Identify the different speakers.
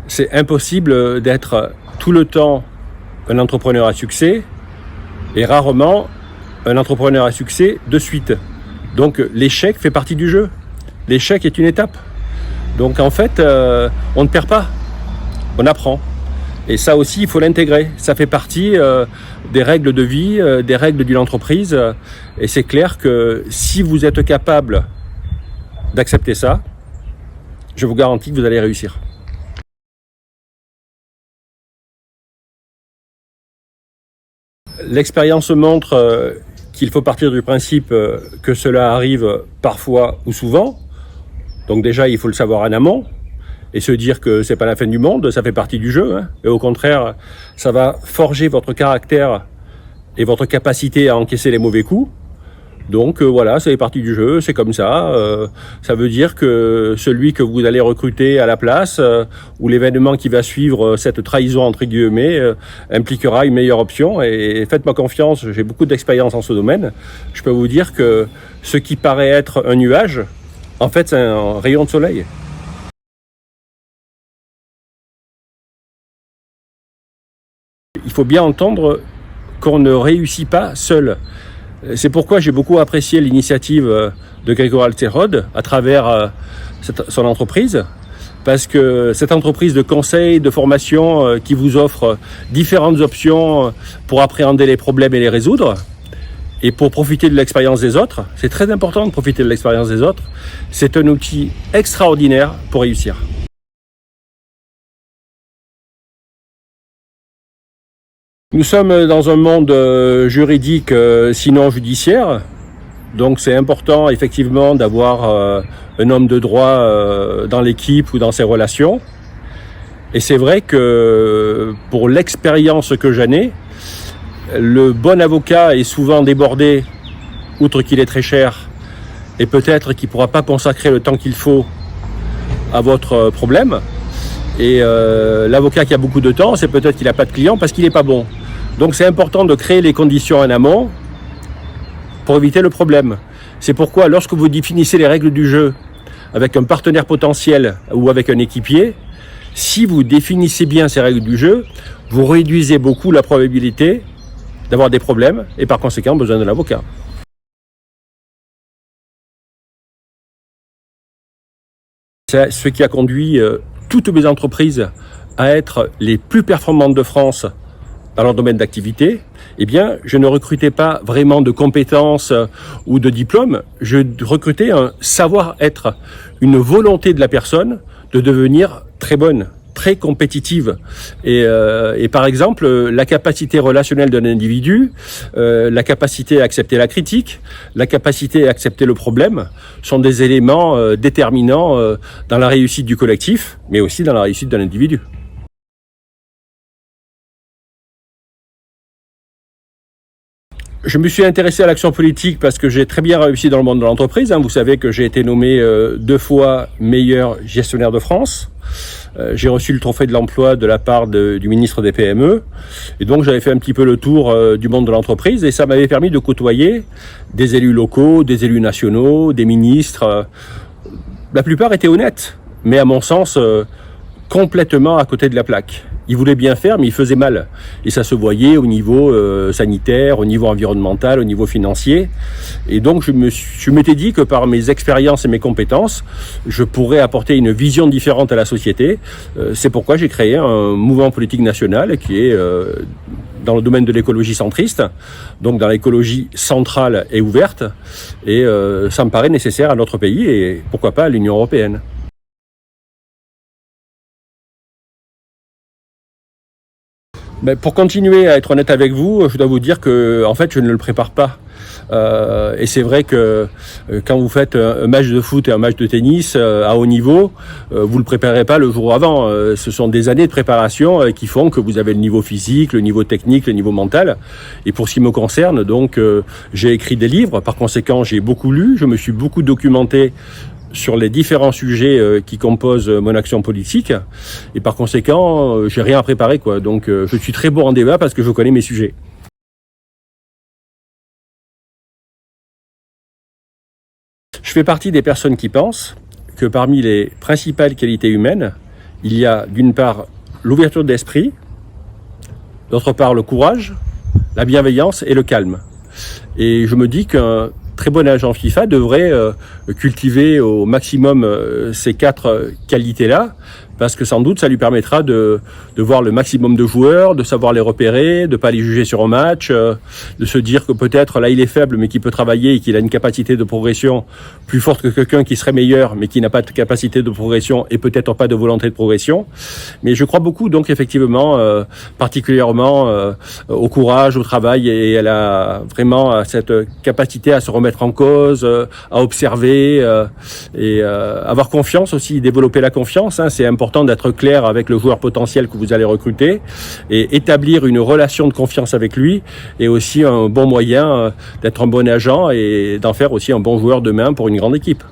Speaker 1: c'est impossible d'être tout le temps un entrepreneur à succès et rarement un entrepreneur à succès de suite. Donc l'échec fait partie du jeu. L'échec est une étape. Donc en fait, on ne perd pas, on apprend. Et ça aussi, il faut l'intégrer. Ça fait partie des règles de vie, des règles d'une entreprise. Et c'est clair que si vous êtes capable d'accepter ça, je vous garantis que vous allez réussir. L'expérience montre qu'il faut partir du principe que cela arrive parfois ou souvent. Donc déjà, il faut le savoir en amont et se dire que c'est pas la fin du monde, ça fait partie du jeu. Et au contraire, ça va forger votre caractère et votre capacité à encaisser les mauvais coups. Donc voilà, ça fait partie du jeu, c'est comme ça. Ça veut dire que celui que vous allez recruter à la place ou l'événement qui va suivre cette trahison entre guillemets impliquera une meilleure option. Et faites-moi confiance, j'ai beaucoup d'expérience en ce domaine. Je peux vous dire que ce qui paraît être un nuage, en fait, c'est un rayon de soleil. Il faut bien entendre qu'on ne réussit pas seul. C'est pourquoi j'ai beaucoup apprécié l'initiative de Grégoire Alcerod à travers son entreprise, parce que cette entreprise de conseil, de formation qui vous offre différentes options pour appréhender les problèmes et les résoudre, et pour profiter de l'expérience des autres, c'est très important de profiter de l'expérience des autres, c'est un outil extraordinaire pour réussir. Nous sommes dans un monde juridique, sinon judiciaire, donc c'est important effectivement d'avoir un homme de droit dans l'équipe ou dans ses relations. Et c'est vrai que pour l'expérience que j'en ai, le bon avocat est souvent débordé, outre qu'il est très cher, et peut-être qu'il ne pourra pas consacrer le temps qu'il faut à votre problème. Et l'avocat qui a beaucoup de temps, c'est peut-être qu'il n'a pas de clients parce qu'il n'est pas bon. Donc c'est important de créer les conditions en amont pour éviter le problème. C'est pourquoi lorsque vous définissez les règles du jeu avec un partenaire potentiel ou avec un équipier, si vous définissez bien ces règles du jeu, vous réduisez beaucoup la probabilité d'avoir des problèmes et par conséquent besoin de l'avocat. C'est ce qui a conduit toutes mes entreprises à être les plus performantes de France dans leur domaine d'activité. Eh bien, je ne recrutais pas vraiment de compétences ou de diplômes, je recrutais un savoir-être, une volonté de la personne de devenir très bonne, très compétitive. Et par exemple, la capacité relationnelle d'un individu, la capacité à accepter la critique, la capacité à accepter le problème sont des éléments déterminants dans la réussite du collectif, mais aussi dans la réussite d'un individu. Je me suis intéressé à l'action politique parce que j'ai très bien réussi dans le monde de l'entreprise. Vous savez que j'ai été nommé 2 fois meilleur gestionnaire de France. J'ai reçu le trophée de l'emploi de la part du ministre des PME. Et donc j'avais fait un petit peu le tour du monde de l'entreprise et ça m'avait permis de côtoyer des élus locaux, des élus nationaux, des ministres. La plupart étaient honnêtes, mais à mon sens complètement à côté de la plaque. Ils voulaient bien faire, mais ils faisaient mal. Et ça se voyait au niveau sanitaire, au niveau environnemental, au niveau financier. Et donc, je m'étais dit que par mes expériences et mes compétences, je pourrais apporter une vision différente à la société. C'est pourquoi j'ai créé un mouvement politique national qui est dans le domaine de l'écologie centriste, donc dans l'écologie centrale et ouverte. Et ça me paraît nécessaire à notre pays et pourquoi pas à l'Union européenne. Ben, pour continuer à être honnête avec vous, je dois vous dire que en fait, je ne le prépare pas. Et c'est vrai que quand vous faites un match de foot et un match de tennis à haut niveau, vous le préparez pas le jour avant. Ce sont des années de préparation qui font que vous avez le niveau physique, le niveau technique, le niveau mental. Et pour ce qui me concerne, donc, j'ai écrit des livres. Par conséquent, j'ai beaucoup lu, je me suis beaucoup documenté sur les différents sujets qui composent mon action politique. Et par conséquent, j'ai rien à préparer, quoi. Donc, je suis très bon en débat parce que je connais mes sujets. Je fais partie des personnes qui pensent que parmi les principales qualités humaines, il y a d'une part l'ouverture d'esprit, d'autre part le courage, la bienveillance et le calme. Et je me dis qu'un très bon agent FIFA devrait cultiver au maximum ces 4 qualités-là, parce que sans doute ça lui permettra de voir le maximum de joueurs, de savoir les repérer, de pas les juger sur un match, de se dire que peut-être là il est faible mais qu'il peut travailler et qu'il a une capacité de progression plus forte que quelqu'un qui serait meilleur mais qui n'a pas de capacité de progression et peut-être pas de volonté de progression. Mais je crois beaucoup donc effectivement particulièrement au courage, au travail, et elle a vraiment cette capacité à se remettre en cause, à observer et avoir confiance aussi, développer la confiance, hein, c'est important d'être clair avec le joueur potentiel que vous allez recruter et établir une relation de confiance avec lui est aussi un bon moyen d'être un bon agent et d'en faire aussi un bon joueur demain pour une grande équipe.